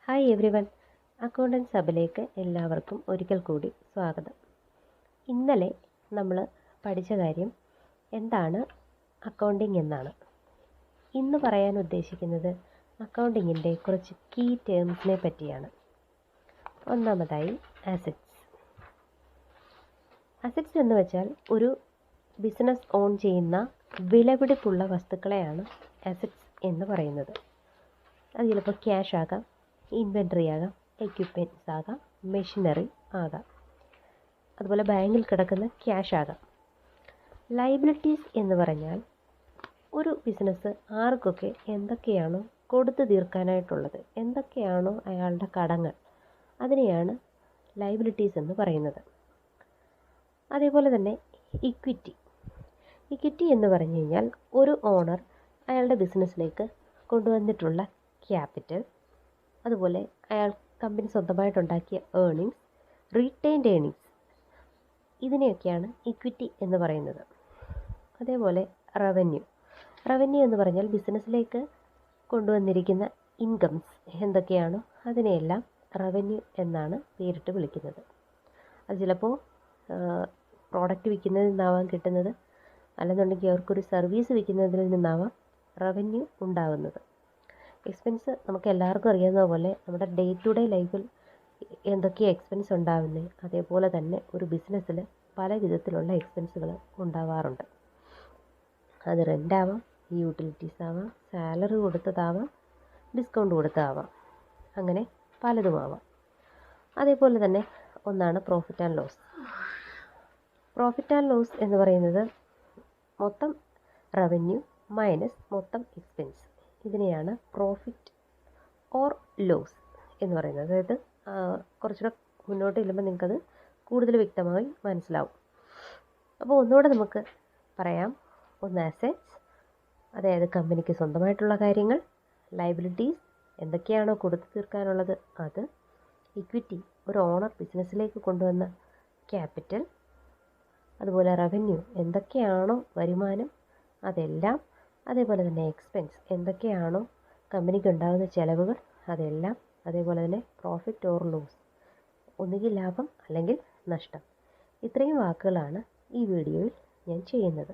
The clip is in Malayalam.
ഹായ് എവ്രി വൺ, അക്കൗണ്ടൻസ് ഹബിലേക്ക് എല്ലാവർക്കും ഒരിക്കൽ കൂടി സ്വാഗതം. ഇന്നലെ നമ്മൾ പഠിച്ച കാര്യം എന്താണ് അക്കൗണ്ടിങ് എന്നാണ്. ഇന്ന് പറയാൻ ഉദ്ദേശിക്കുന്നത് അക്കൗണ്ടിങ്ങിൻ്റെ കുറച്ച് കീ ടേംസിനെ പറ്റിയാണ്. ഒന്നാമതായി അസറ്റ്സ്. അസറ്റ്സ് എന്ന് വെച്ചാൽ ഒരു ബിസിനസ് ഓൺ ചെയ്യുന്ന വിലപിടിപ്പുള്ള വസ്തുക്കളെയാണ് അസറ്റ്സ് എന്ന് പറയുന്നത്. അത് ചിലപ്പോൾ ക്യാഷ് ആകാം, ഇൻവെൻട്രി ആകാം, എക്യുപ്മെൻറ്റ്സ് ആകാം, മെഷീനറി ആകാം, അതുപോലെ ബാങ്കിൽ കിടക്കുന്ന ക്യാഷ് ആകാം. ലയബിലിറ്റീസ് എന്ന് പറഞ്ഞാൽ ഒരു ബിസിനസ് ആർക്കൊക്കെ എന്തൊക്കെയാണോ കൊടുത്തു തീർക്കാനായിട്ടുള്ളത്, എന്തൊക്കെയാണോ അയാളുടെ കടങ്ങൾ, അതിനെയാണ് ലയബിലിറ്റീസ് എന്ന് പറയുന്നത്. അതേപോലെ തന്നെ ഇക്വിറ്റി. ഇക്വിറ്റി എന്ന് പറഞ്ഞു കഴിഞ്ഞാൽ ഒരു ഓണർ അയാളുടെ ബിസിനസ്സിലേക്ക് കൊണ്ടുവന്നിട്ടുള്ള ക്യാപിറ്റൽ, അതുപോലെ അയാൾ കമ്പനി സ്വന്തമായിട്ടുണ്ടാക്കിയ ഏർണിങ്സ്, റീറ്റെയിൻഡ് ഏർണിങ്സ്, ഇതിനെയൊക്കെയാണ് ഇക്വിറ്റി എന്ന് പറയുന്നത്. അതേപോലെ റവന്യൂ. റവന്യൂ എന്ന് പറഞ്ഞാൽ ബിസിനസ്സിലേക്ക് കൊണ്ടുവന്നിരിക്കുന്ന ഇൻകംസ് എന്തൊക്കെയാണോ അതിനെയെല്ലാം റവന്യൂ എന്നാണ് പേരിട്ട് വിളിക്കുന്നത്. അത് ചിലപ്പോൾ പ്രോഡക്റ്റ് വിൽക്കുന്നതിൽ നിന്നാവാം കിട്ടുന്നത്, അല്ലെന്നുണ്ടെങ്കിൽ അവർക്കൊരു സർവീസ് വിൽക്കുന്നതിൽ നിന്നാവാം റവന്യൂ ഉണ്ടാകുന്നത്. എക്സ്പെൻസ് നമുക്ക് എല്ലാവർക്കും അറിയാവുന്ന പോലെ നമ്മുടെ ഡേ ടു ഡേ ലൈഫിൽ എന്തൊക്കെയാണ് എക്സ്പെൻസ് ഉണ്ടാകുന്നത്, അതേപോലെ തന്നെ ഒരു ബിസിനസ്സിൽ പല വിധത്തിലുള്ള എക്സ്പെൻസുകൾ ഉണ്ടാവാറുണ്ട്. അത് റെൻ്റാവാം, യൂട്ടിലിറ്റീസ് ആവാം, സാലറി കൊടുത്തതാവാം, ഡിസ്കൗണ്ട് കൊടുത്തതാവാം, അങ്ങനെ പലതുമാവാം. അതേപോലെ തന്നെ ഒന്നാണ് profit and loss. Profit and loss എന്ന് പറയുന്നത് മൊത്തം റവന്യൂ മൈനസ് മൊത്തം എക്സ്പെൻസ്, ഇതിനെയാണ് പ്രോഫിറ്റ് ഓർ ലോസ് എന്ന് പറയുന്നത്. അതായത് കുറച്ചുകൂടെ മുന്നോട്ട് ചെല്ലുമ്പോൾ നിങ്ങൾക്കത് കൂടുതൽ വ്യക്തമായി മനസ്സിലാവും. അപ്പോൾ ഒന്നുകൂടെ നമുക്ക് പറയാം. ഒന്ന് അസറ്റ്സ്, അതായത് കമ്പനിക്ക് സ്വന്തമായിട്ടുള്ള കാര്യങ്ങൾ. ലയബിലിറ്റീസ്, എന്തൊക്കെയാണോ കൊടുത്തു തീർക്കാനുള്ളത് അത്. ഇക്വിറ്റി, ഒരു ഓണർ ബിസിനസ്സിലേക്ക് കൊണ്ടുവന്ന ക്യാപിറ്റൽ. അതുപോലെ റവന്യൂ, എന്തൊക്കെയാണോ വരുമാനം അതെല്ലാം. അതേപോലെ തന്നെ എക്സ്പെൻസ്, എന്തൊക്കെയാണോ കമ്പനിക്ക് ഉണ്ടാകുന്ന ചിലവുകൾ അതെല്ലാം. അതേപോലെ തന്നെ പ്രോഫിറ്റ് ഓർ ലോസ്, ഒന്നുകിൽ ലാഭം അല്ലെങ്കിൽ നഷ്ടം. ഇത്രയും വാക്കുകളാണ് ഈ വീഡിയോയിൽ ഞാൻ ചെയ്യുന്നത്.